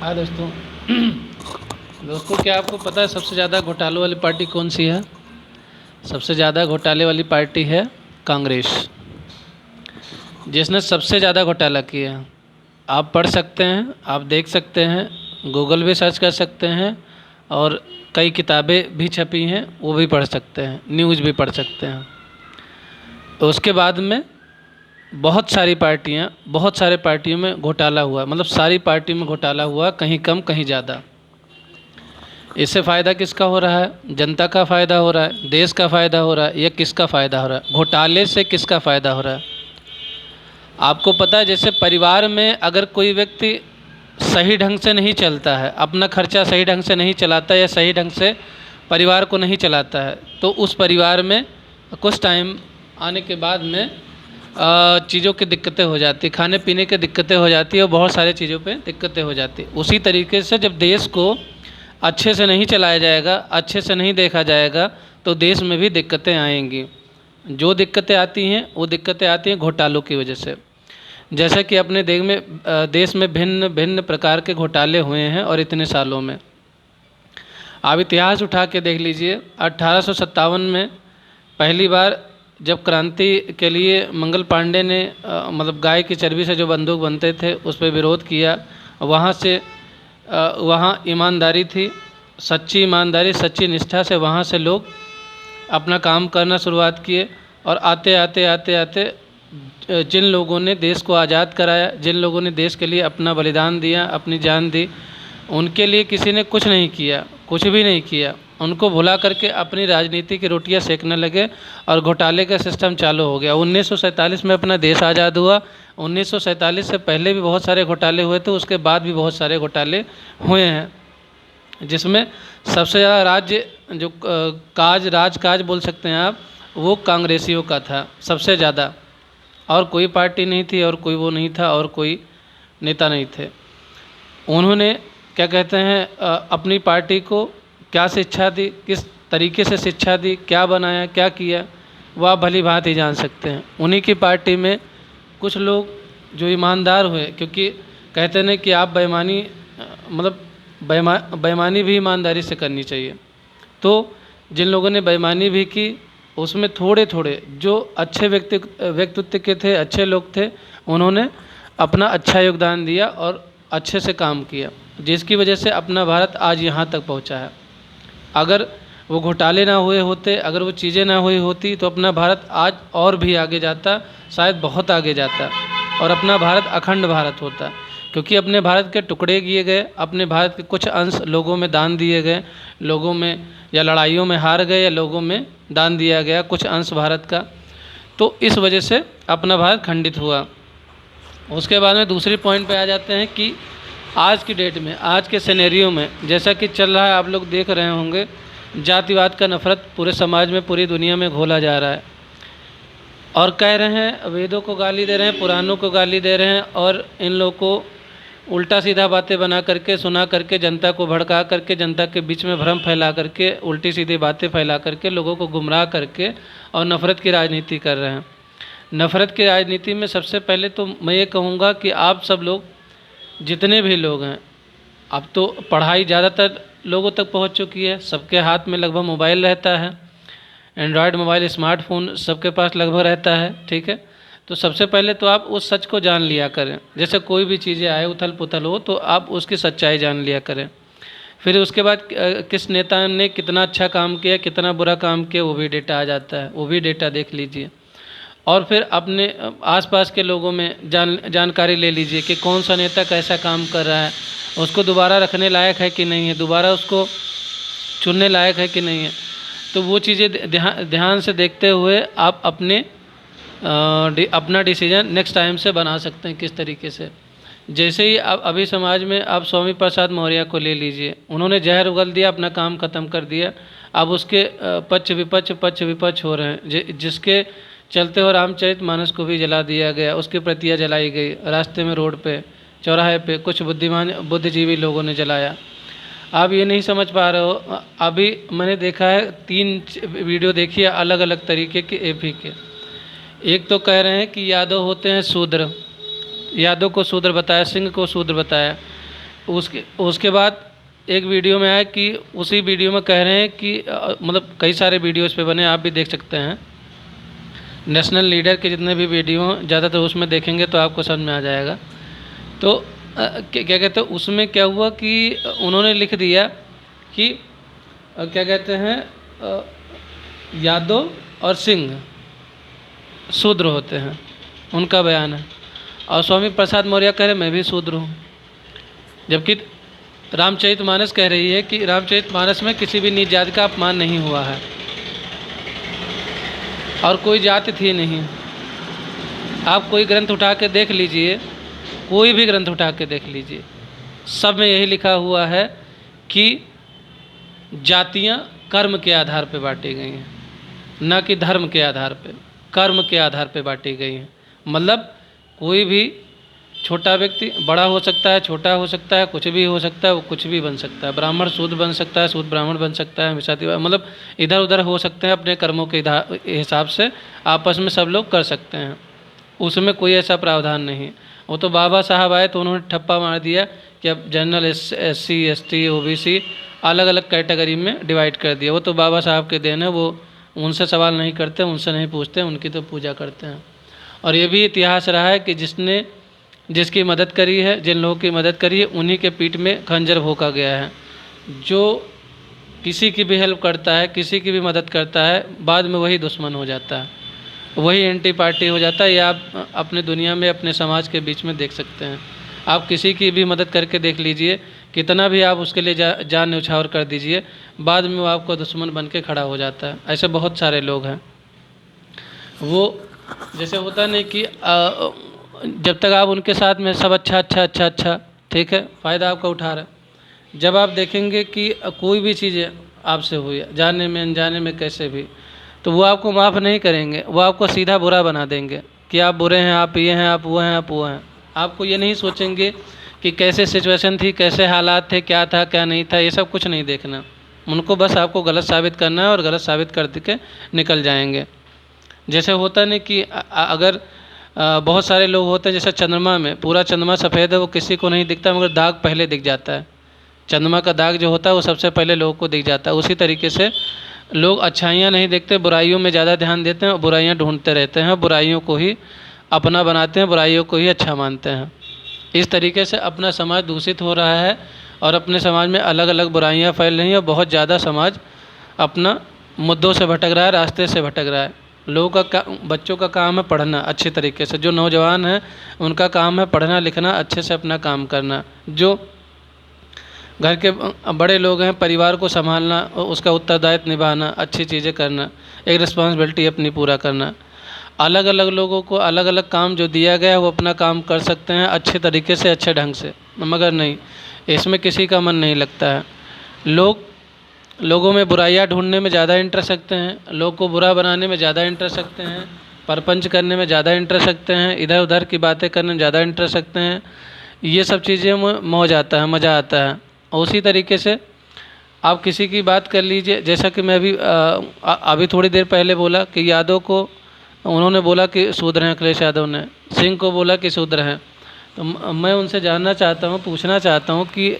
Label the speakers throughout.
Speaker 1: हाँ दोस्तों। दोस्तों, क्या आपको पता है सबसे ज़्यादा घोटालों वाली पार्टी कौन सी है? सबसे ज़्यादा घोटाले वाली पार्टी है कांग्रेस, जिसने सबसे ज़्यादा घोटाला किया है। आप पढ़ सकते हैं, आप देख सकते हैं, गूगल भी सर्च कर सकते हैं और कई किताबें भी छपी हैं, वो भी पढ़ सकते हैं, न्यूज़ भी पढ़ सकते हैं। उसके बाद में बहुत सारे पार्टियों में घोटाला हुआ, मतलब सारी पार्टियों में घोटाला हुआ, कहीं कम कहीं ज़्यादा। इससे फ़ायदा किसका हो रहा है? जनता का फ़ायदा हो रहा है, देश का फ़ायदा हो रहा है, या किसका फ़ायदा हो रहा है? घोटाले से किसका फ़ायदा हो रहा है? आपको पता है, जैसे परिवार में अगर कोई व्यक्ति सही ढंग से नहीं चलता है, अपना खर्चा सही ढंग से नहीं चलाता या सही ढंग से परिवार को नहीं चलाता है, तो उस परिवार में कुछ टाइम आने के बाद में चीज़ों की दिक्कतें हो जाती, खाने पीने की दिक्कतें हो जाती है और बहुत सारी चीज़ों पे दिक्कतें हो जाती। उसी तरीके से जब देश को अच्छे से नहीं चलाया जाएगा, अच्छे से नहीं देखा जाएगा, तो देश में भी दिक्कतें आएंगी। जो दिक्कतें आती हैं वो दिक्कतें आती हैं घोटालों की वजह से। जैसा कि अपने देश में भिन्न भिन्न प्रकार के घोटाले हुए हैं और इतने सालों में आप इतिहास उठा के देख लीजिए। 1857 में पहली बार जब क्रांति के लिए मंगल पांडे ने मतलब गाय की चर्बी से जो बंदूक बनते थे उस पर विरोध किया। वहाँ ईमानदारी थी, सच्ची ईमानदारी, सच्ची निष्ठा से वहाँ से लोग अपना काम करना शुरुआत किए। और आते आते आते आते जिन लोगों ने देश को आज़ाद कराया, जिन लोगों ने देश के लिए अपना बलिदान दिया, अपनी जान दी, उनके लिए किसी ने कुछ नहीं किया, कुछ भी नहीं किया। उनको भुला करके अपनी राजनीति की रोटियां सेकने लगे और घोटाले का सिस्टम चालू हो गया। 1947 में अपना देश आज़ाद हुआ। 1947 से पहले भी बहुत सारे घोटाले हुए थे, उसके बाद भी बहुत सारे घोटाले हुए हैं, जिसमें सबसे ज़्यादा राज्य जो राजकाज बोल सकते हैं आप, वो कांग्रेसियों का था सबसे ज़्यादा। और कोई पार्टी नहीं थी और कोई वो नहीं था और कोई नेता नहीं थे। उन्होंने क्या कहते हैं अपनी पार्टी को क्या शिक्षा दी, किस तरीके से शिक्षा दी, क्या बनाया, क्या किया, वह आप भली भांति ही जान सकते हैं। उन्हीं की पार्टी में कुछ लोग जो ईमानदार हुए, क्योंकि कहते हैं कि आप बेईमानी मतलब बेईमानी भी ईमानदारी से करनी चाहिए। तो जिन लोगों ने बेईमानी भी की, उसमें थोड़े थोड़े जो अच्छे व्यक्तित्व के थे, अच्छे लोग थे, उन्होंने अपना अच्छा योगदान दिया और अच्छे से काम किया, जिसकी वजह से अपना भारत आज यहाँ तक पहुँचा है। अगर वो घोटाले ना हुए होते, अगर वो चीज़ें ना हुई होती, तो अपना भारत आज और भी आगे जाता, शायद बहुत आगे जाता, और अपना भारत अखंड भारत होता। क्योंकि अपने भारत के टुकड़े किए गए, अपने भारत के कुछ अंश लोगों में दान दिए गए, लोगों में या लड़ाइयों में हार गए या लोगों में दान दिया गया कुछ अंश भारत का, तो इस वजह से अपना भारत खंडित हुआ। उसके बाद में दूसरी पॉइंट पे आ जाते हैं कि आज की डेट में, आज के सिनेरियो में जैसा कि चल रहा है, आप लोग देख रहे होंगे, जातिवाद का नफरत पूरे समाज में, पूरी दुनिया में घोला जा रहा है। और कह रहे हैं, वेदों को गाली दे रहे हैं, पुराणों को गाली दे रहे हैं, और इन लोगों को उल्टा सीधा बातें बना करके, सुना करके, जनता को भड़का करके, जनता के बीच में भ्रम फैला करके, उल्टी सीधी बातें फैला करके, लोगों को गुमराह करके और नफ़रत की राजनीति कर रहे हैं। नफ़रत की राजनीति में सबसे पहले तो मैं ये कहूँगा कि आप सब लोग, जितने भी लोग हैं, अब तो पढ़ाई ज़्यादातर लोगों तक पहुंच चुकी है, सबके हाथ में लगभग मोबाइल रहता है, एंड्रॉयड मोबाइल, स्मार्टफोन सबके पास लगभग रहता है, ठीक है। तो सबसे पहले तो आप उस सच को जान लिया करें। जैसे कोई भी चीज़ें आए, उथल पुथल हो, तो आप उसकी सच्चाई जान लिया करें। फिर उसके बाद किस नेता ने कितना अच्छा काम किया, कितना बुरा काम किया, वो भी डेटा आ जाता है, वो भी डेटा देख लीजिए। और फिर अपने आसपास के लोगों में जानकारी ले लीजिए कि कौन सा नेता कैसा काम कर रहा है, उसको दोबारा रखने लायक है कि नहीं है, दोबारा उसको चुनने लायक है कि नहीं है। तो वो चीज़ें ध्यान से देखते हुए आप अपना डिसीजन नेक्स्ट टाइम से बना सकते हैं किस तरीके से। जैसे ही आप अभी समाज में आप स्वामी प्रसाद मौर्य को ले लीजिए, उन्होंने जहर उगल दिया, अपना काम ख़त्म कर दिया। अब उसके पक्ष विपक्ष हो रहे हैं, जिसके चलते हुए रामचरितमानस को भी जला दिया गया, उसकी प्रतियां जलाई गई, रास्ते में, रोड पे, चौराहे पे कुछ बुद्धिजीवी लोगों ने जलाया। आप ये नहीं समझ पा रहे हो। अभी मैंने देखा है 3 वीडियो देखी है अलग अलग तरीके के एपी के। एक तो कह रहे हैं कि यादव होते हैं शूद्र, यादव को शूद्र बताया, सिंह को शूद्र बताया। उसके उसके बाद एक वीडियो में आया कि उसी वीडियो में कह रहे हैं कि मतलब कई सारे वीडियो इस पे बने, आप भी देख सकते हैं। नेशनल लीडर के जितने भी वीडियो ज़्यादातर उसमें देखेंगे तो आपको समझ में आ जाएगा। तो क्या कहते हैं, उसमें क्या हुआ कि उन्होंने लिख दिया कि क्या कहते हैं, यादव और सिंह शूद्र होते हैं, उनका बयान है। और स्वामी प्रसाद मौर्य कह रहे मैं भी शूद्र हूँ, जबकि रामचरितमानस कह रही है कि रामचरितमानस में किसी भी नीच जाति का अपमान नहीं हुआ है और कोई जाति थी नहीं। आप कोई ग्रंथ उठा के देख लीजिए, कोई भी ग्रंथ उठा के देख लीजिए, सब में यही लिखा हुआ है कि जातियाँ कर्म के आधार पर बांटी गई हैं, न कि धर्म के आधार पे, कर्म के आधार पे बांटी गई हैं। मतलब कोई भी छोटा व्यक्ति बड़ा हो सकता है, छोटा हो सकता है, कुछ भी हो सकता है, वो कुछ भी बन सकता है। ब्राह्मण शूद्र बन सकता है, शूद्र ब्राह्मण बन सकता है, हमेशा मतलब इधर उधर हो सकते हैं, अपने कर्मों के हिसाब से आपस में सब लोग कर सकते हैं, उसमें कोई ऐसा प्रावधान नहीं। वो तो बाबा साहब आए तो उन्होंने ठप्पा मार दिया कि अब जनरल SC ST OBC अलग अलग कैटेगरी में डिवाइड कर दिया। वो तो बाबा साहब के देन है, वो उनसे सवाल नहीं करते, उनसे नहीं पूछते, उनकी तो पूजा करते हैं। और ये भी इतिहास रहा है कि जिसकी मदद करी है, जिन लोगों की मदद करी है, उन्हीं के पीठ में खंजर भोंका गया है। जो किसी की भी हेल्प करता है, किसी की भी मदद करता है, बाद में वही दुश्मन हो जाता है, वही एंटी पार्टी हो जाता है। ये आप अपने दुनिया में, अपने समाज के बीच में देख सकते हैं। आप किसी की भी मदद करके देख लीजिए, कितना भी आप उसके लिए जान न्यौछावर कर दीजिए, बाद में वो आपको दुश्मन बन के खड़ा हो जाता है। ऐसे बहुत सारे लोग हैं। वो जैसे होता नहीं कि जब तक आप उनके साथ में सब अच्छा अच्छा अच्छा अच्छा ठीक है, फ़ायदा आपका उठा रहे, जब आप देखेंगे कि कोई भी चीज़ आपसे हुई जाने में अनजाने में कैसे भी, तो वो आपको माफ़ नहीं करेंगे, वो आपको सीधा बुरा बना देंगे कि आप बुरे हैं, आप ये हैं, आप वो हैं, आप वो हैं। आपको ये नहीं सोचेंगे कि कैसे सिचुएशन थी, कैसे हालात थे, क्या था क्या नहीं था, ये सब कुछ नहीं देखना। उनको बस आपको गलत साबित करना है और गलत साबित कर के निकल जाएंगे। जैसे होता नहीं कि अगर बहुत सारे लोग होते हैं, जैसे चंद्रमा में पूरा चंद्रमा सफ़ेद है, वो किसी को नहीं दिखता, मगर दाग पहले दिख जाता है। चंद्रमा का दाग जो होता है वो सबसे पहले लोगों को दिख जाता है। उसी तरीके से लोग अच्छाइयाँ नहीं देखते, बुराइयों में ज़्यादा ध्यान देते हैं और बुराइयाँ ढूंढते रहते हैं, बुराइयों को ही अपना बनाते हैं, बुराइयों को ही अच्छा मानते हैं। इस तरीके से अपना समाज दूषित हो रहा है और अपने समाज में अलग अलग बुराइयाँ फैल रही हैं और बहुत ज़्यादा समाज अपना मुद्दों से भटक रहा है, रास्ते से भटक रहा है। लोगों का बच्चों का काम है पढ़ना अच्छे तरीके से, जो नौजवान हैं उनका काम है पढ़ना लिखना, अच्छे से अपना काम करना। जो घर के बड़े लोग हैं, परिवार को संभालना, उसका उत्तरदायित्व निभाना, अच्छी चीज़ें करना, एक रिस्पॉन्सिबिलिटी अपनी पूरा करना। अलग अलग लोगों को अलग अलग काम जो दिया गया है वो अपना काम कर सकते हैं अच्छे तरीके से, अच्छे ढंग से, मगर नहीं, इसमें किसी का मन नहीं लगता है। लोगों में बुराइयां ढूंढने में ज़्यादा इंटरेस्ट रखते हैं, लोग को बुरा बनाने में ज़्यादा इंटरेस्ट रखते हैं, परपंच करने में ज़्यादा इंटरेस्ट रखते हैं, इधर उधर की बातें करने में ज़्यादा इंटरेस्ट रखते हैं। ये सब चीज़ें में मौज आता है, मज़ा आता है। और उसी तरीके से आप किसी की बात कर लीजिए, जैसा कि मैं अभी थोड़ी देर पहले बोला कि यादव को उन्होंने बोला कि शूद्र हैं, अखिलेश यादव ने सिंह को बोला कि शूद्र हैं। तो मैं उनसे जानना चाहता हूँ, पूछना चाहता हूँ कि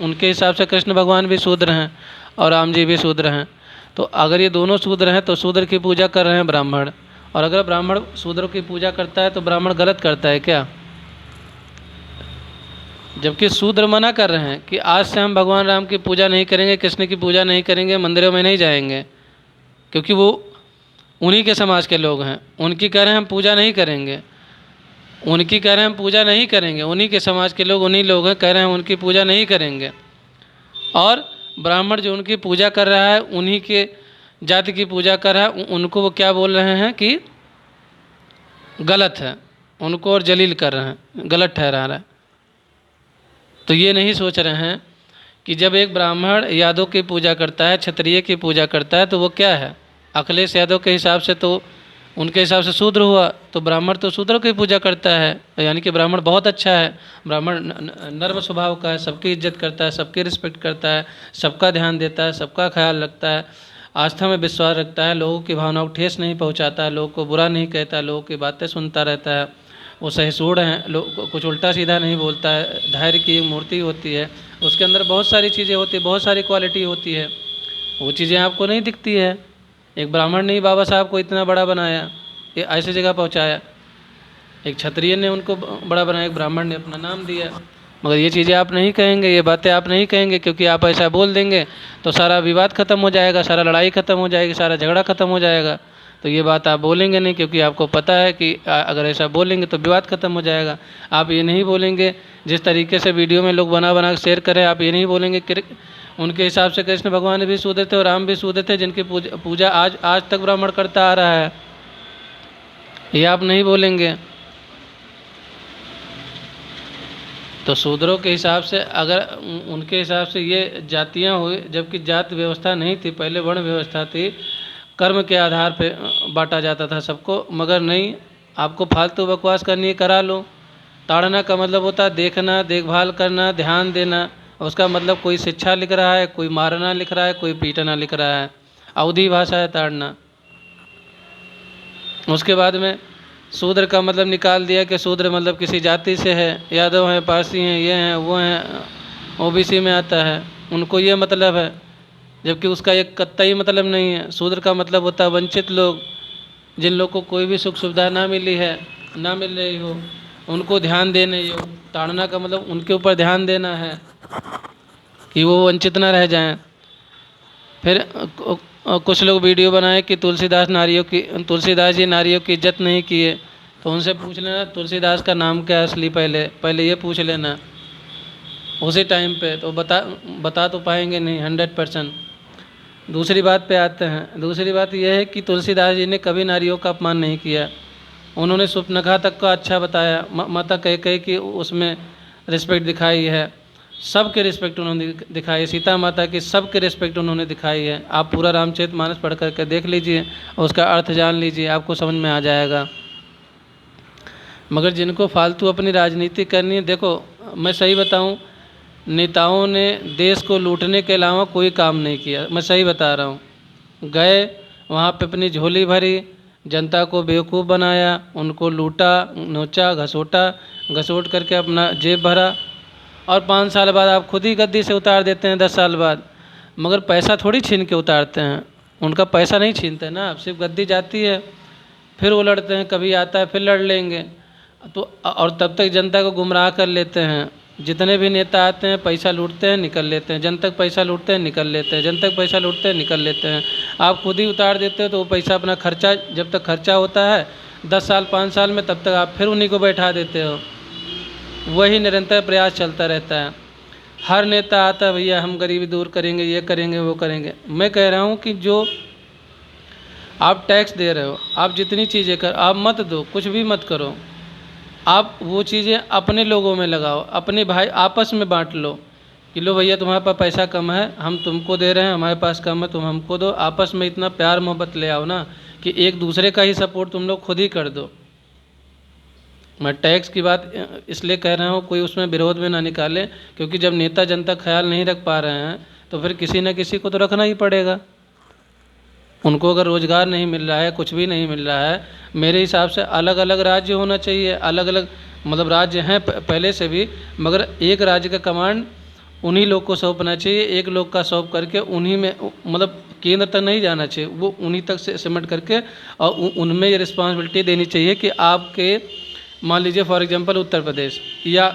Speaker 1: उनके हिसाब से कृष्ण भगवान भी शूद्र हैं और राम जी भी शूद्र हैं। तो अगर ये दोनों शूद्र हैं तो शूद्र की पूजा कर रहे हैं ब्राह्मण, और अगर ब्राह्मण शूद्र की पूजा करता है तो ब्राह्मण गलत करता है क्या? जबकि शूद्र मना कर रहे हैं कि आज से हम भगवान राम की पूजा नहीं करेंगे, कृष्ण की पूजा नहीं करेंगे, मंदिरों में नहीं जाएंगे, क्योंकि वो उन्हीं के समाज के लोग हैं। उनकी कह रहे हैं हम पूजा नहीं करेंगे, उनकी कह रहे हैं हम पूजा नहीं करेंगे, उन्हीं के समाज के लोग, उन्हीं लोग हैं, कह रहे हैं उनकी पूजा नहीं करेंगे। और ब्राह्मण जो उनकी पूजा कर रहा है, उन्हीं के जाति की पूजा कर रहा है, उनको वो क्या बोल रहे हैं कि गलत है, उनको और जलील कर रहे हैं, गलत ठहरा रहा है। तो ये नहीं सोच रहे हैं कि जब एक ब्राह्मण यादव की पूजा करता है, क्षत्रिय की पूजा करता है, तो वो क्या है? अखिलेश यादव के हिसाब से तो उनके हिसाब से शूद्र हुआ, तो ब्राह्मण तो शूद्र की पूजा करता है, यानी कि ब्राह्मण बहुत अच्छा है, ब्राह्मण नर्म स्वभाव का है, सबकी इज्जत करता है, सबकी रिस्पेक्ट करता है, सबका ध्यान देता है, सबका ख्याल रखता है, आस्था में विश्वास रखता है, लोगों की भावनाओं को ठेस नहीं पहुंचाता है, लोगों को बुरा नहीं कहता, लोगों की बातें सुनता रहता है। वो सहिष्णु हैं, लोग कुछ उल्टा सीधा नहीं बोलता है, धैर्य की एक मूर्ति होती है, उसके अंदर बहुत सारी चीज़ें होती है, बहुत सारी क्वालिटी होती है, वो चीज़ें आपको नहीं दिखती है। एक ब्राह्मण ने ही बाबा साहब को इतना बड़ा बनाया, ये ऐसी जगह पहुंचाया। एक क्षत्रिय ने उनको बड़ा बनाया, एक ब्राह्मण ने अपना नाम दिया। मगर ये चीज़ें आप नहीं कहेंगे, ये बातें आप नहीं कहेंगे, क्योंकि आप ऐसा बोल देंगे तो सारा विवाद खत्म हो जाएगा, सारा लड़ाई खत्म हो जाएगी, सारा झगड़ा खत्म हो जाएगा। तो ये बात आप बोलेंगे नहीं, क्योंकि आपको पता है कि अगर ऐसा बोलेंगे तो विवाद खत्म हो जाएगा। आप ये नहीं बोलेंगे, जिस तरीके से वीडियो में लोग बना बना के शेयर करें, आप ये नहीं बोलेंगे कि उनके हिसाब से कृष्ण भगवान भी सूदे थे और राम भी सूदे थे, जिनकी पूजा आज आज तक ब्राह्मण करता आ रहा है, ये आप नहीं बोलेंगे। तो शूद्रों के हिसाब से, अगर उनके हिसाब से ये जातियाँ हुई, जबकि जात व्यवस्था नहीं थी, पहले वर्ण व्यवस्था थी, कर्म के आधार पे बांटा जाता था सबको। मगर नहीं, आपको फालतू बकवास करनी है, करा लो। ताड़ना का मतलब होता है देखना, देखभाल करना, ध्यान देना। उसका मतलब कोई शिक्षा लिख रहा है, कोई मारना लिख रहा है, कोई पीटना लिख रहा है, अवधी भाषा है ताड़ना। उसके बाद में शूद्र का मतलब निकाल दिया कि शूद्र मतलब किसी जाति से है, यादव हैं, पारसी हैं, ये हैं, वो हैं, ओबीसी में आता है, उनको ये मतलब है, जबकि उसका एक कतई मतलब नहीं है। शूद्र का मतलब होता है वंचित लोग, जिन लोग को कोई भी सुख सुविधा ना मिली है, ना मिल रही हो, उनको ध्यान देने योग। ताड़ना का मतलब उनके ऊपर ध्यान देना है कि वो वंचित ना रह जाएं। फिर कुछ लोग वीडियो बनाए कि तुलसीदास जी नारियों की इज्जत नहीं किए, तो उनसे पूछ लेना तुलसीदास का नाम क्या है असली, पहले ये पूछ लेना उसी टाइम पे, तो बता तो पाएंगे नहीं 100%। दूसरी बात पे आते हैं। दूसरी बात यह है कि तुलसीदास जी ने कभी नारियों का अपमान नहीं किया। उन्होंने सुपनखा तक का अच्छा बताया, माता कह की उसमें रिस्पेक्ट दिखाई है, सबके रिस्पेक्ट उन्होंने दिखाई, सीता माता की सबके रिस्पेक्ट उन्होंने दिखाई है। आप पूरा रामचरितमानस पढ़ करके देख लीजिए और उसका अर्थ जान लीजिए, आपको समझ में आ जाएगा। मगर जिनको फालतू अपनी राजनीति करनी है, देखो मैं सही बताऊं, नेताओं ने देश को लूटने के अलावा कोई काम नहीं किया, मैं सही बता रहा हूं। गए वहाँ पे अपनी झोली भरी, जनता को बेवकूफ़ बनाया, उनको लूटा, नोचा, घसोट करके अपना जेब भरा, और 5 साल बाद आप खुद ही गद्दी से उतार देते हैं, 10 साल बाद। मगर पैसा थोड़ी छीन के उतारते हैं, उनका पैसा नहीं छीनते ना, आप सिर्फ गद्दी जाती है, फिर वो लड़ते हैं, कभी आता है फिर लड़ लेंगे। तो और तब तक जनता को गुमराह कर लेते हैं। जितने भी नेता आते हैं पैसा लूटते हैं, निकल लेते हैं, जन तक पैसा लूटते हैं, निकल लेते हैं, जन तक पैसा लूटते हैं, निकल लेते हैं। आप खुद ही उतार देते हो, तो वो पैसा अपना खर्चा, जब तक खर्चा होता है 10 साल 5 साल में, तब तक आप फिर उन्हीं को बैठा देते हो। वही निरंतर प्रयास चलता रहता है। हर नेता आता है, भैया हम गरीबी दूर करेंगे, ये करेंगे, वो करेंगे। मैं कह रहा हूँ कि जो आप टैक्स दे रहे हो, आप जितनी चीज़ें आप मत दो, कुछ भी मत करो, आप वो चीज़ें अपने लोगों में लगाओ, अपने भाई आपस में बांट लो कि लो भैया तुम्हारे पास पैसा कम है, हम तुमको दे रहे हैं, हमारे पास कम है, तुम हमको दो। आपस में इतना प्यार मोहब्बत ले आओ ना कि एक दूसरे का ही सपोर्ट तुम लोग खुद ही कर दो। मैं टैक्स की बात इसलिए कह रहा हूँ, कोई उसमें विरोध में ना निकाले, क्योंकि जब नेता जनता ख्याल नहीं रख पा रहे हैं तो फिर किसी न किसी को तो रखना ही पड़ेगा। उनको अगर रोज़गार नहीं मिल रहा है, कुछ भी नहीं मिल रहा है, मेरे हिसाब से अलग अलग राज्य होना चाहिए। अलग अलग मतलब राज्य हैं पहले से भी, मगर एक राज्य का कमांड उन्हीं लोग को सौंपना चाहिए। एक लोग का सौंप करके उन्हीं में, मतलब केंद्र तक नहीं जाना चाहिए, वो उन्हीं तक से सिमट करके और उनमें ये रिस्पॉन्सिबिलिटी देनी चाहिए कि आपके, मान लीजिए फॉर एग्जांपल उत्तर प्रदेश या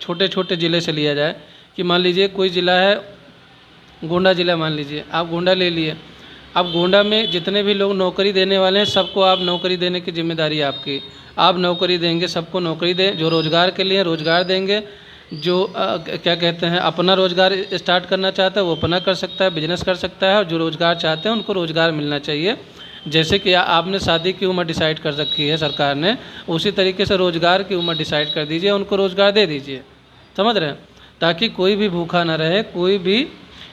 Speaker 1: छोटे छोटे ज़िले से लिया जाए कि मान लीजिए कोई ज़िला है, गोंडा ज़िला मान लीजिए, आप गोंडा ले लिए। अब गोंडा में जितने भी लोग नौकरी देने वाले हैं, सबको आप नौकरी देने की जिम्मेदारी आपकी। आप नौकरी देंगे, सबको नौकरी दें। जो रोज़गार के लिए रोज़गार देंगे, जो क्या कहते हैं अपना रोज़गार स्टार्ट करना चाहता है वो अपना कर सकता है, बिजनेस कर सकता है, और जो रोज़गार चाहते हैं उनको रोज़गार मिलना चाहिए। जैसे कि आपने शादी की उम्र डिसाइड कर रखी है सरकार ने, उसी तरीके से रोज़गार की उम्र डिसाइड कर दीजिए, उनको रोज़गार दे दीजिए। समझ रहे हैं? ताकि कोई भी भूखा ना रहे, कोई भी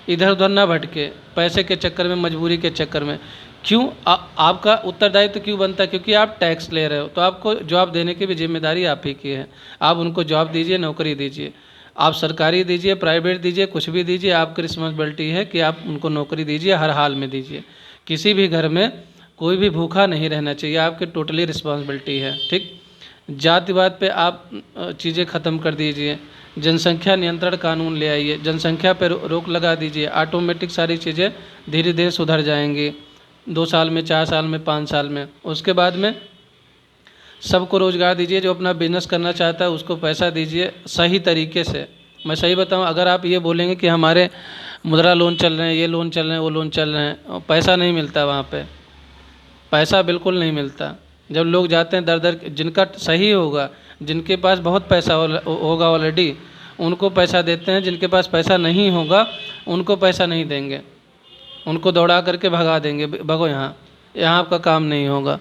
Speaker 1: इधर उधर ना भटके पैसे के चक्कर में, मजबूरी के चक्कर में। क्यों आपका उत्तरदायित्व क्यों बनता है? क्योंकि आप टैक्स ले रहे हो, तो आपको जॉब देने की भी जिम्मेदारी आप ही की है। आप उनको जॉब दीजिए, नौकरी दीजिए, आप सरकारी दीजिए, प्राइवेट दीजिए, कुछ भी दीजिए, आपकी रिस्पॉन्सिबिलिटी है कि आप उनको नौकरी दीजिए, हर हाल में दीजिए। किसी भी घर में कोई भी भूखा नहीं रहना चाहिए, आपकी टोटली रिस्पॉन्सिबिलिटी है। ठीक, जातिवाद पे आप चीज़ें ख़त्म कर दीजिए, जनसंख्या नियंत्रण कानून ले आइए, जनसंख्या पे रोक लगा दीजिए, ऑटोमेटिक सारी चीज़ें धीरे धीरे सुधर जाएंगी 2 साल में, 4 साल में, 5 साल में। उसके बाद में सबको रोज़गार दीजिए, जो अपना बिजनेस करना चाहता है उसको पैसा दीजिए सही तरीके से। मैं सही बताऊं, अगर आप ये बोलेंगे कि हमारे मुद्रा लोन चल रहे हैं, ये लोन चल रहे हैं, वो लोन चल रहे हैं, पैसा नहीं मिलता वहाँ पे, पैसा बिल्कुल नहीं मिलता। जब लोग जाते हैं दर दर, जिनका सही होगा, जिनके पास बहुत पैसा होगा ऑलरेडी, उनको पैसा देते हैं, जिनके पास पैसा नहीं होगा उनको पैसा नहीं देंगे, उनको दौड़ा करके भगा देंगे, भगो यहाँ आपका काम नहीं होगा।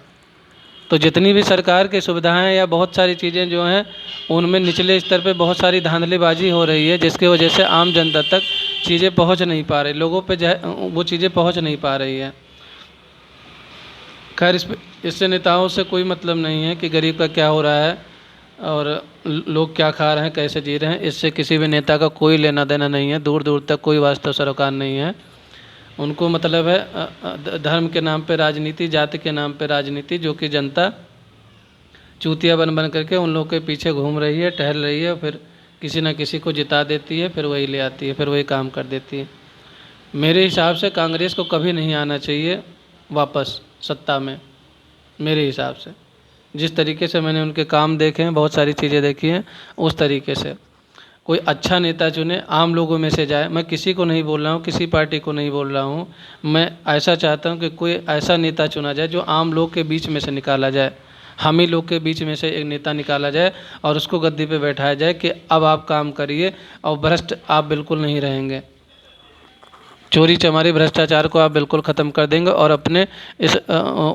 Speaker 1: तो जितनी भी सरकार की सुविधाएं या बहुत सारी चीज़ें जो हैं उनमें निचले स्तर पे बहुत सारी धांधलीबाजी हो रही है, जिसकी वजह से आम जनता तक चीज़ें पहुंच नहीं पा रही, लोगों पे वो चीज़ें पहुंच नहीं पा रही है। खैर इससे नेताओं से कोई मतलब नहीं है कि गरीब का क्या हो रहा है और लोग क्या खा रहे हैं, कैसे जी रहे हैं, इससे किसी भी नेता का कोई लेना देना नहीं है, दूर दूर तक कोई वास्तव सरोकार नहीं है। उनको मतलब है धर्म के नाम पे राजनीति, जाति के नाम पे राजनीति, जो कि जनता चूतिया बन बन करके उन लोगों के पीछे घूम रही है, टहल रही है, फिर किसी न किसी को जिता देती है, फिर वही ले आती है, फिर वही काम कर देती है। मेरे हिसाब से कांग्रेस को कभी नहीं आना चाहिए वापस सत्ता में, मेरे हिसाब से। जिस तरीके से मैंने उनके काम देखे हैं, बहुत सारी चीज़ें देखी हैं, उस तरीके से कोई अच्छा नेता चुने, आम लोगों में से जाए। मैं किसी को नहीं बोल रहा हूँ, किसी पार्टी को नहीं बोल रहा हूँ, मैं ऐसा चाहता हूँ कि कोई ऐसा नेता चुना जाए जो आम लोग के बीच में से निकाला जाए, हम ही लोग के बीच में से एक नेता निकाला जाए और उसको गद्दी पे बैठाया जाए कि अब आप काम करिए और भ्रष्ट आप बिल्कुल नहीं रहेंगे, चोरी चमारी भ्रष्टाचार को आप बिल्कुल ख़त्म कर देंगे और अपने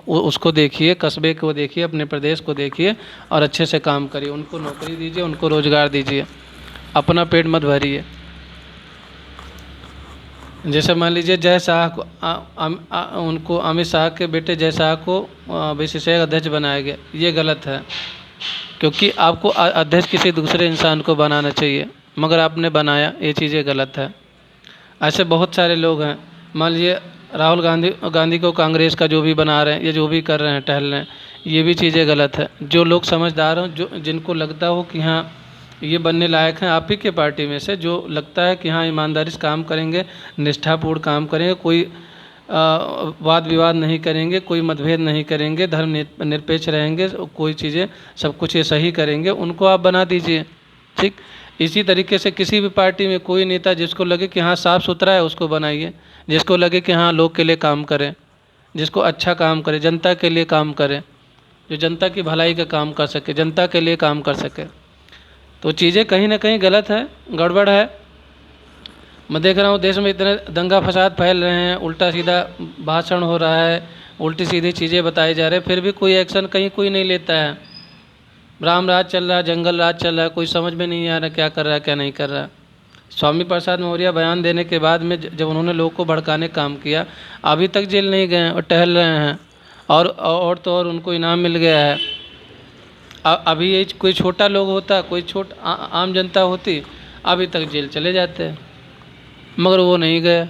Speaker 1: उसको देखिए, कस्बे को देखिए, अपने प्रदेश को देखिए और अच्छे से काम करिए, उनको नौकरी दीजिए, उनको रोज़गार दीजिए, अपना पेट मत भरिए। जैसे मान लीजिए जय शाह को उनको अमित शाह के बेटे जय शाह को बीसीसीआई अध्यक्ष बनाया गया, ये गलत है, क्योंकि आपको अध्यक्ष किसी दूसरे इंसान को बनाना चाहिए, मगर आपने बनाया, ये चीज़ें गलत है। ऐसे बहुत सारे लोग हैं, मान लीजिए राहुल गांधी को कांग्रेस का जो भी बना रहे हैं, ये जो भी कर रहे हैं, टहल रहे हैं, ये भी चीज़ें गलत है। जो लोग समझदार हों, जो जिनको लगता हो कि हाँ ये बनने लायक हैं आप ही के पार्टी में से, जो लगता है कि हाँ ईमानदारी से काम करेंगे, निष्ठापूर्ण काम करेंगे, कोई वाद विवाद नहीं करेंगे, कोई मतभेद नहीं करेंगे, धर्म निरपेक्ष रहेंगे, कोई चीज़ें सब कुछ ये सही करेंगे, उनको आप बना दीजिए, ठीक। इसी तरीके से किसी भी पार्टी में कोई नेता जिसको लगे कि हाँ साफ़ सुथरा है उसको बनाइए, जिसको लगे कि हाँ लोग के लिए काम करें, जिसको अच्छा काम करे, जनता के लिए काम करे, जो जनता की भलाई का काम कर सके, जनता के लिए काम कर सके। तो चीज़ें कहीं ना कहीं गलत है, गड़बड़ है। मैं देख रहा हूँ देश में इतने दंगा फसाद फैल रहे हैं, उल्टा सीधा भाषण हो रहा है, उल्टी सीधी चीज़ें बताई जा रही है, फिर भी कोई एक्शन कहीं कोई नहीं लेता है। राम राज चल रहा है, जंगल राज चल रहा है, कोई समझ में नहीं आ रहा क्या कर रहा है क्या नहीं कर रहा है। स्वामी प्रसाद मौर्य बयान देने के बाद में जब उन्होंने लोगों को भड़काने काम किया, अभी तक जेल नहीं गए और टहल रहे हैं, और तो और उनको इनाम मिल गया है। अभी ये कोई छोटा लोग होता, कोई आम जनता होती, अभी तक जेल चले जाते, मगर वो नहीं गए।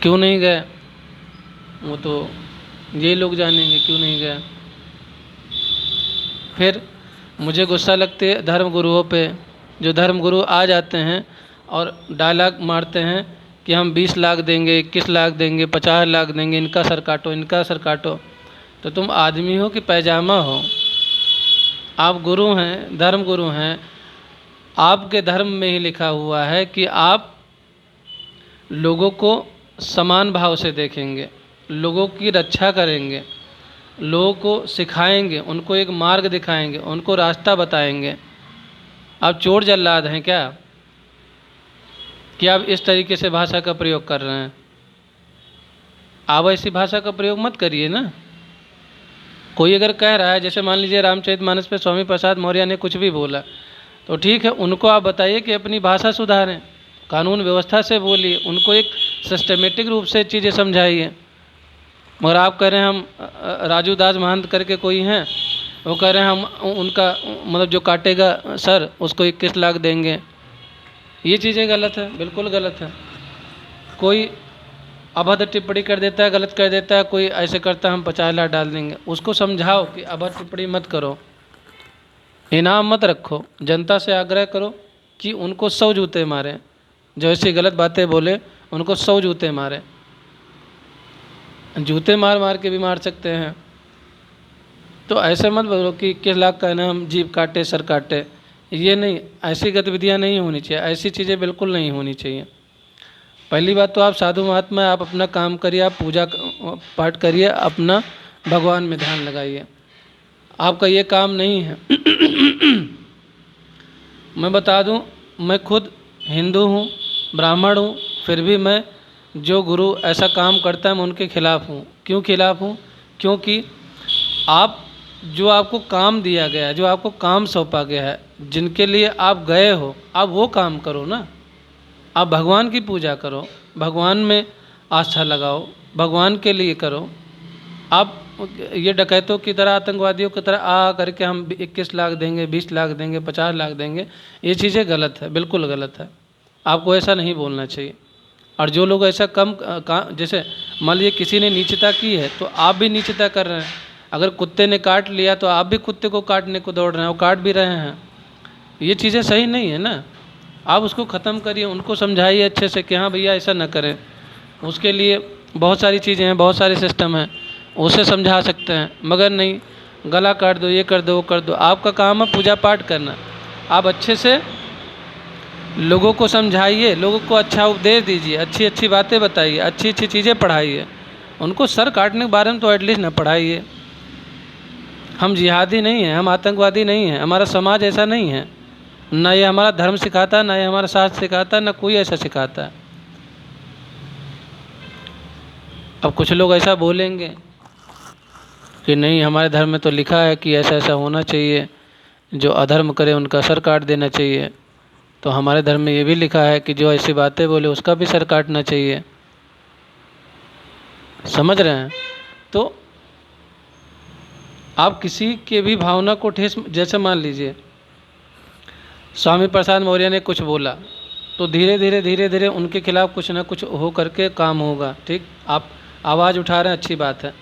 Speaker 1: क्यों नहीं गए, वो तो ये लोग जानेंगे क्यों नहीं गए। फिर मुझे गुस्सा लगती है धर्म गुरुओं पे, जो धर्म गुरु आ जाते हैं और डायलॉग मारते हैं कि हम 20 लाख देंगे, 21 लाख देंगे, 50 लाख देंगे, इनका सर काटो, इनका सर काटो। तो तुम आदमी हो कि पैजामा हो? आप गुरु हैं, धर्म गुरु हैं, आपके धर्म में ही लिखा हुआ है कि आप लोगों को समान भाव से देखेंगे, लोगों की रक्षा करेंगे, लोगों को सिखाएंगे, उनको एक मार्ग दिखाएंगे, उनको रास्ता बताएंगे। आप चोर जल्लाद हैं क्या कि आप इस तरीके से भाषा का प्रयोग कर रहे हैं? आप ऐसी भाषा का प्रयोग मत करिए ना। कोई अगर कह रहा है, जैसे मान लीजिए रामचरितमानस पे स्वामी प्रसाद मौर्य ने कुछ भी बोला, तो ठीक है, उनको आप बताइए कि अपनी भाषा सुधारें, कानून व्यवस्था से बोलिए, उनको एक सिस्टमेटिक रूप से चीज़ें समझाइए। मगर आप कह रहे हैं हम राजू दास महंत करके कोई हैं, वो कह रहे हैं हम उनका मतलब जो काटेगा सर उसको 21 लाख देंगे। ये चीज़ें गलत है, बिल्कुल गलत है। कोई अभद्र टिप्पणी कर देता है, गलत कर देता है, कोई ऐसे करता है हम 50 लाख डाल देंगे, उसको समझाओ कि अभद्र टिप्पणी मत करो, इनाम मत रखो, जनता से आग्रह करो कि उनको 100 जूते मारें, जो ऐसी गलत बातें बोले उनको 100 जूते मारें। जूते मार मार के भी मार सकते हैं। तो ऐसे मत बोलो कि 21 लाख का इनाम, जीभ काटे सर काटे, ये नहीं, ऐसी गतिविधियाँ नहीं होनी चाहिए, ऐसी चीज़ें बिल्कुल नहीं होनी चाहिए। पहली बात तो आप साधु महात्मा, आप अपना काम करिए, आप पूजा पाठ करिए, अपना भगवान में ध्यान लगाइए, आपका ये काम नहीं है। मैं बता दूं, मैं खुद हिंदू हूँ, ब्राह्मण हूँ, फिर भी मैं जो गुरु ऐसा काम करता है मैं उनके खिलाफ़ हूँ। क्यों खिलाफ़ हूँ? क्योंकि आप जो आपको काम दिया गया है, जो आपको काम सौंपा गया है, जिनके लिए आप गए हो, आप वो काम करो ना। आप भगवान की पूजा करो, भगवान में आस्था लगाओ, भगवान के लिए करो। आप ये डकैतों की तरह, आतंकवादियों की तरह आ करके हम 21 लाख देंगे, 20 लाख देंगे, 50 लाख देंगे, ये चीज़ें गलत है, बिल्कुल गलत है। आपको ऐसा नहीं बोलना चाहिए। और जो लोग ऐसा जैसे मान लीजिए किसी ने नीचता की है तो आप भी नीचता कर रहे हैं। अगर कुत्ते ने काट लिया तो आप भी कुत्ते को काटने को दौड़ रहे हैं, वो काट भी रहे हैं। ये चीज़ें सही नहीं है ना। आप उसको ख़त्म करिए, उनको समझाइए अच्छे से कि हाँ भैया ऐसा न करें। उसके लिए बहुत सारी चीज़ें हैं, बहुत सारे सिस्टम हैं, उसे समझा सकते हैं। मगर नहीं, गला काट दो, ये कर दो, वो कर दो। आपका काम है पूजा पाठ करना। आप अच्छे से लोगों को समझाइए, लोगों को अच्छा उपदेश दीजिए, अच्छी अच्छी बातें बताइए, अच्छी अच्छी चीज़ें पढ़ाइए। उनको सर काटने के बारे में तो एटलीस्ट न पढ़ाइए। हम जिहादी नहीं हैं, हम आतंकवादी नहीं हैं, हमारा समाज ऐसा नहीं है, ना ये हमारा धर्म सिखाता, ना ये हमारा शास्त्र सिखाता, ना कोई ऐसा सिखाता है। अब कुछ लोग ऐसा बोलेंगे कि नहीं, हमारे धर्म में तो लिखा है कि ऐसा ऐसा होना चाहिए, जो अधर्म करे उनका सर काट देना चाहिए। तो हमारे धर्म में ये भी लिखा है कि जो ऐसी बातें बोले उसका भी सर काटना चाहिए। समझ रहे हैं? तो आप किसी के भी भावना को ठेस, जैसे मान लीजिए स्वामी प्रसाद मौर्य ने कुछ बोला तो धीरे धीरे धीरे धीरे उनके खिलाफ कुछ ना कुछ हो करके काम होगा। ठीक, आप आवाज़ उठा रहे हैं, अच्छी बात है,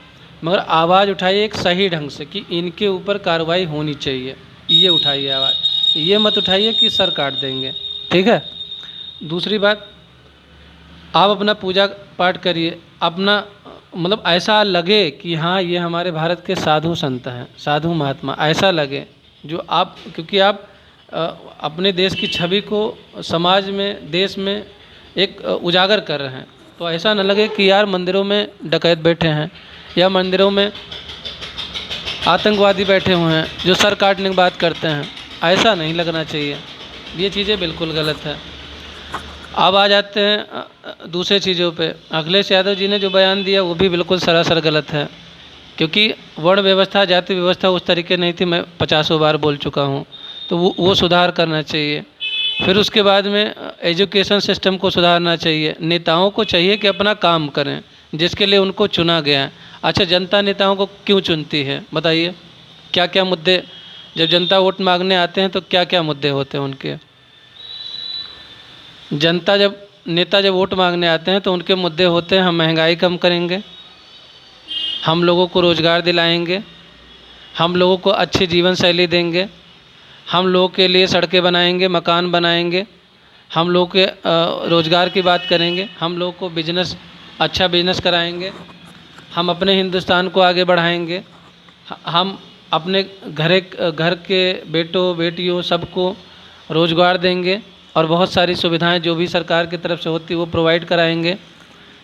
Speaker 1: मगर आवाज़ उठाइए एक सही ढंग से कि इनके ऊपर कार्रवाई होनी चाहिए, ये उठाइए आवाज़। ये मत उठाइए कि सर काट देंगे। ठीक है। दूसरी बात, आप अपना पूजा पाठ करिए, अपना मतलब ऐसा लगे कि हाँ ये हमारे भारत के साधु संत हैं, साधु महात्मा, ऐसा लगे जो आप, क्योंकि आप अपने देश की छवि को समाज में, देश में एक उजागर कर रहे हैं। तो ऐसा न लगे कि यार मंदिरों में डकैत बैठे हैं या मंदिरों में आतंकवादी बैठे हुए हैं जो सर काटने की बात करते हैं, ऐसा नहीं लगना चाहिए। ये चीज़ें बिल्कुल गलत है। अब आ जाते हैं दूसरे चीज़ों पे। अखिलेश यादव जी ने जो बयान दिया वो भी बिल्कुल सरासर गलत है, क्योंकि वर्ण व्यवस्था, जाति व्यवस्था उस तरीके नहीं थी, मैं 50 बार बोल चुका हूँ। तो वो सुधार करना चाहिए। फिर उसके बाद में एजुकेशन सिस्टम को सुधारना चाहिए। नेताओं को चाहिए कि अपना काम करें जिसके लिए उनको चुना गया है। अच्छा, जनता नेताओं को क्यों चुनती है बताइए? क्या क्या मुद्दे, जब जनता वोट मांगने आते हैं तो क्या क्या मुद्दे होते हैं उनके? नेता जब वोट मांगने आते हैं तो उनके मुद्दे होते हैं, हम महंगाई कम करेंगे, हम लोगों को रोज़गार दिलाएंगे, हम लोगों को अच्छी जीवन शैली देंगे, हम लोगों के लिए सड़कें बनाएंगे, मकान बनाएंगे, हम लोग के रोज़गार की बात करेंगे, हम लोग को बिजनेस, अच्छा बिजनेस कराएंगे, हम अपने हिंदुस्तान को आगे बढ़ाएंगे, हम अपने घर के बेटों बेटियों सबको रोज़गार देंगे और बहुत सारी सुविधाएं जो भी सरकार की तरफ से होती है वो प्रोवाइड कराएंगे,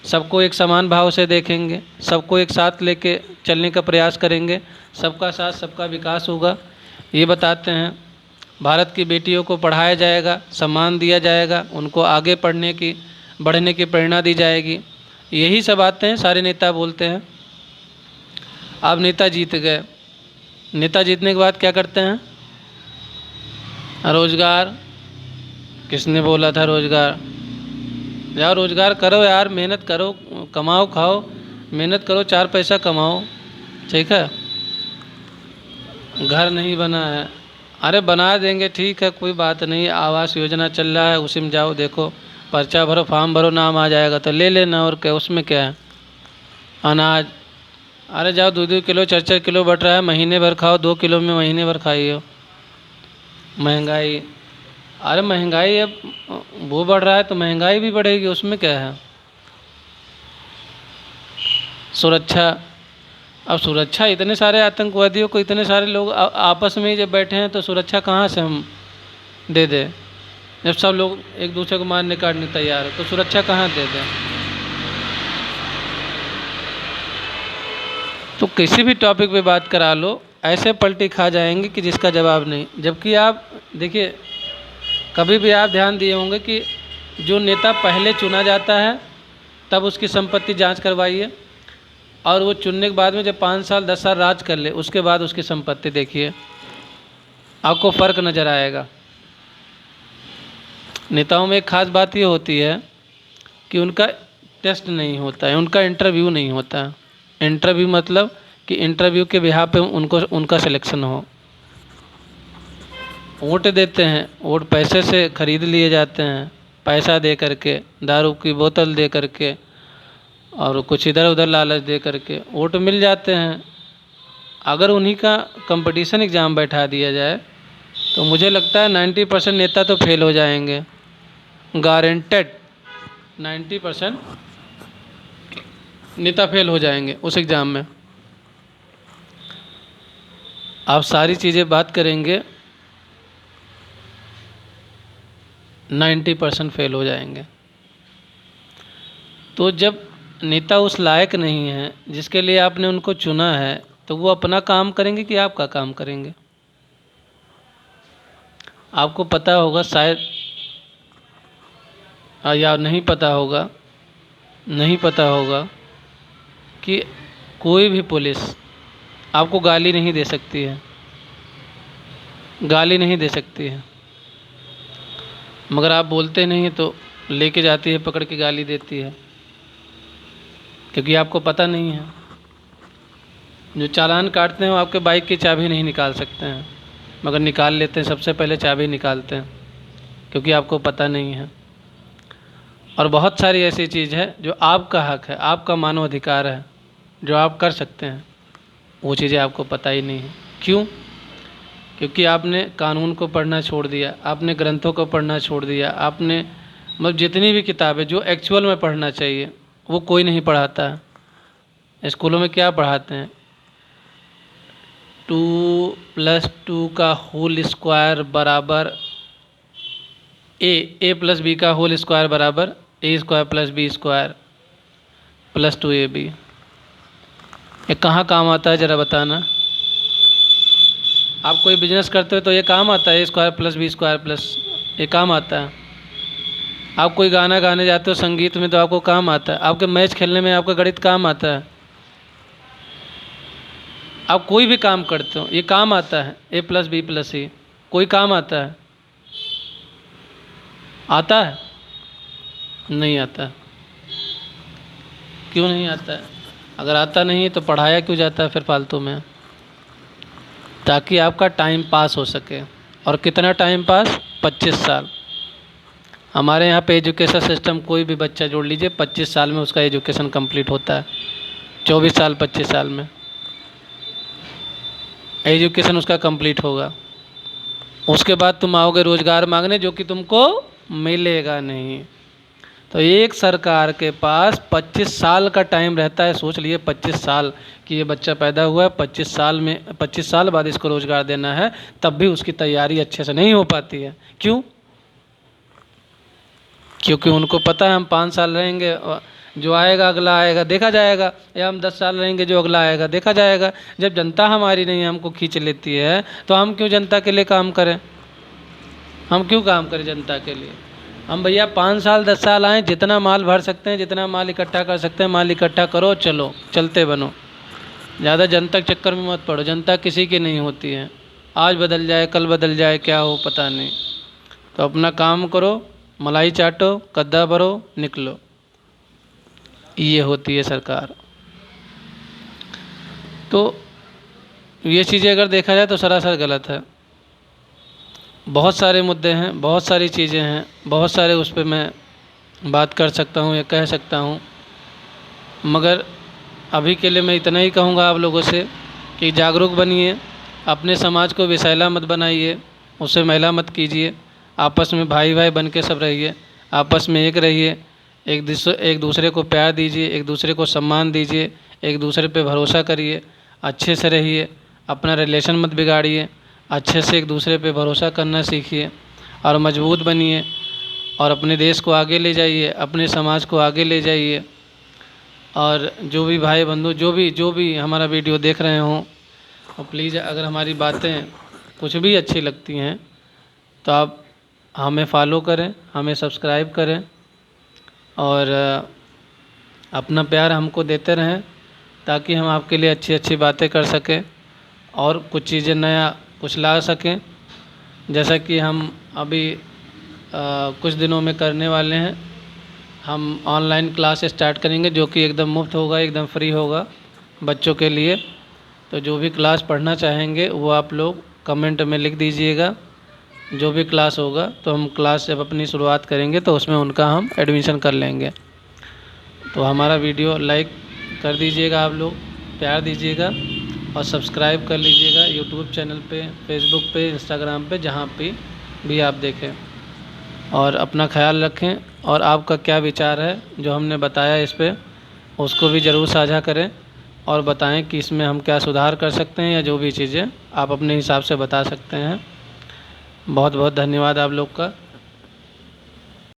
Speaker 1: सबको एक समान भाव से देखेंगे, सबको एक साथ लेके चलने का प्रयास करेंगे, सबका साथ सबका विकास होगा, ये बताते हैं। भारत की बेटियों को पढ़ाया जाएगा, सम्मान दिया जाएगा, उनको आगे बढ़ने की प्रेरणा दी जाएगी। यही सब बातें सारे नेता बोलते हैं। अब नेता जीत गए, नेता जीतने के बाद क्या करते हैं? रोज़गार, किसने बोला था रोज़गार? जाओ रोज़गार करो यार, मेहनत करो, कमाओ खाओ, मेहनत करो, 4 पैसा कमाओ। ठीक है। घर नहीं बना है, अरे बना देंगे, ठीक है, कोई बात नहीं, आवास योजना चल रहा है, उसी में जाओ देखो, पर्चा भरो, फॉर्म भरो, नाम आ जाएगा तो ले लेना, और क्या उसमें क्या है। अनाज, अरे जाओ 2-2 किलो 4-4 किलो बट रहा है, महीने भर खाओ, 2 किलो में महीने भर खाइए। महंगाई, अरे महंगाई अब वो बढ़ रहा है तो महंगाई भी बढ़ेगी, उसमें क्या है। सुरक्षा, अब सुरक्षा इतने सारे आतंकवादियों को, इतने सारे लोग आपस में ही जब बैठे हैं तो सुरक्षा कहाँ से हम दे दें। जब सब लोग एक दूसरे को मारने काटने तैयार है तो सुरक्षा कहाँ दे दें। तो किसी भी टॉपिक पे बात करा लो, ऐसे पलटी खा जाएंगे कि जिसका जवाब नहीं। जबकि आप देखिए, कभी भी आप ध्यान दिए होंगे कि जो नेता पहले चुना जाता है तब उसकी संपत्ति जांच करवाइए, और वो चुनने के बाद में जब 5 साल 10 साल राज कर ले उसके बाद उसकी संपत्ति देखिए, आपको फ़र्क नज़र आएगा। नेताओं में एक खास बात ये होती है कि उनका टेस्ट नहीं होता है, उनका इंटरव्यू नहीं होता है। इंटरव्यू मतलब कि इंटरव्यू के बिहाफ पे उनका सिलेक्शन हो। वोट देते हैं, वोट पैसे से खरीद लिए जाते हैं, पैसा दे करके, दारू की बोतल दे करके, और कुछ इधर उधर लालच दे करके वोट मिल जाते हैं। अगर उन्हीं का कंपटीशन एग्ज़ाम बैठा दिया जाए तो मुझे लगता है 90% नेता तो फेल हो जाएंगे, गारंटेड 90% नेता फेल हो जाएंगे उस एग्ज़ाम में। आप सारी चीज़ें बात करेंगे, 90% फेल हो जाएंगे। तो जब नेता उस लायक नहीं है जिसके लिए आपने उनको चुना है, तो वो अपना काम करेंगे कि आपका काम करेंगे। आपको पता होगा शायद, या नहीं पता होगा कि कोई भी पुलिस आपको गाली नहीं दे सकती है, गाली नहीं दे सकती है, मगर आप बोलते नहीं तो लेके जाती है, पकड़ के गाली देती है, क्योंकि आपको पता नहीं है। जो चालान काटते हैं वो आपके बाइक की चाबी नहीं निकाल सकते हैं, मगर निकाल लेते हैं, सबसे पहले चाबी निकालते हैं, क्योंकि आपको पता नहीं है। और बहुत सारी ऐसी चीज़ है जो आपका हक है, आपका मानव अधिकार है, जो आप कर सकते हैं, वो चीज़ें आपको पता ही नहीं है। क्यों? क्योंकि आपने कानून को पढ़ना छोड़ दिया, आपने ग्रंथों को पढ़ना छोड़ दिया, आपने मतलब जितनी भी किताबें जो एक्चुअल में पढ़ना चाहिए वो कोई नहीं पढ़ाता है। स्कूलों में क्या पढ़ाते हैं? 2+2 का होल स्क्वायर बराबर a+b का होल स्क्वायर बराबर a² + b² + 2ab। ये कहाँ काम आता है ज़रा बताना। आप कोई बिजनेस करते हो तो ये काम आता है, a² + b² ये काम आता है। आप कोई गाना गाने जाते हो संगीत में तो आपको काम आता है। आपके मैच खेलने में आपका गणित काम आता है। आप कोई भी काम करते हो ये काम आता है, a + b + c कोई काम आता है? आता है? नहीं आता। क्यों नहीं आता है? अगर आता नहीं है तो पढ़ाया क्यों जाता है फिर फालतू में? ताकि आपका टाइम पास हो सके। और कितना टाइम पास? 25 साल। हमारे यहाँ पे एजुकेशन सिस्टम, कोई भी बच्चा जोड़ लीजिए 25 साल में उसका एजुकेशन कंप्लीट होता है। 24 साल 25 साल में एजुकेशन उसका कंप्लीट होगा। उसके बाद तुम आओगे रोज़गार मांगने, जो कि तुमको मिलेगा नहीं। तो एक सरकार के पास 25 साल का टाइम रहता है। सोच लिए 25 साल कि ये बच्चा पैदा हुआ है, 25 साल बाद इसको रोज़गार देना है, तब भी उसकी तैयारी अच्छे से नहीं हो पाती है। क्यों? क्योंकि उनको पता है हम 5 साल रहेंगे, जो आएगा अगला आएगा देखा जाएगा, या हम 10 साल रहेंगे जो अगला आएगा देखा जाएगा। जब जनता हमारी नहीं हमको खींच लेती है तो हम क्यों जनता के लिए काम करें? हम क्यों काम करें जनता के लिए? हम भैया 5 साल 10 साल आएँ, जितना माल भर सकते हैं, जितना माल इकट्ठा कर सकते हैं माल इकट्ठा करो, चलो चलते बनो। ज़्यादा जनता के चक्कर में मत पड़ो। जनता किसी की नहीं होती है, आज बदल जाए कल बदल जाए, क्या हो पता नहीं। तो अपना काम करो, मलाई चाटो, कद्दा भरो, निकलो। ये होती है सरकार। तो ये चीज़ें अगर देखा जाए तो सरासर गलत है। बहुत सारे मुद्दे हैं, बहुत सारी चीज़ें हैं, बहुत सारे उस पर मैं बात कर सकता हूँ या कह सकता हूँ। मगर अभी के लिए मैं इतना ही कहूँगा आप लोगों से कि जागरूक बनिए, अपने समाज को विषैला मत बनाइए, उसे मैला मत कीजिए। आपस में भाई भाई बन के सब रहिए, आपस में एक रहिए, एक दूसरे को प्यार दीजिए, एक दूसरे को सम्मान दीजिए, एक दूसरे पे भरोसा करिए, अच्छे से रहिए, अपना रिलेशन मत बिगाड़िए, अच्छे से एक दूसरे पे भरोसा करना सीखिए और मजबूत बनिए और अपने देश को आगे ले जाइए, अपने समाज को आगे ले जाइए। और जो भी भाई बंधु जो भी हमारा वीडियो देख रहे हों, और प्लीज़ अगर हमारी बातें कुछ भी अच्छी लगती हैं तो आप हमें फॉलो करें, हमें सब्सक्राइब करें और अपना प्यार हमको देते रहें, ताकि हम आपके लिए अच्छी अच्छी बातें कर सकें और कुछ चीज़ें नया कुछ ला सकें। जैसा कि हम अभी कुछ दिनों में करने वाले हैं, हम ऑनलाइन क्लास स्टार्ट करेंगे जो कि एकदम मुफ्त होगा, एकदम फ्री होगा बच्चों के लिए। तो जो भी क्लास पढ़ना चाहेंगे वो आप लोग कमेंट में लिख दीजिएगा, जो भी क्लास होगा। तो हम क्लास जब अपनी शुरुआत करेंगे तो उसमें उनका हम एडमिशन कर लेंगे। तो हमारा वीडियो लाइक कर दीजिएगा, आप लोग प्यार दीजिएगा और सब्सक्राइब कर लीजिएगा यूट्यूब चैनल पे, फेसबुक पे, इंस्टाग्राम पे, जहाँ पे भी आप देखें। और अपना ख्याल रखें और आपका क्या विचार है जो हमने बताया इस पे, उसको भी ज़रूर साझा करें और बताएं कि इसमें हम क्या सुधार कर सकते हैं, या जो भी चीज़ें आप अपने हिसाब से बता सकते हैं। बहुत बहुत धन्यवाद आप लोग का।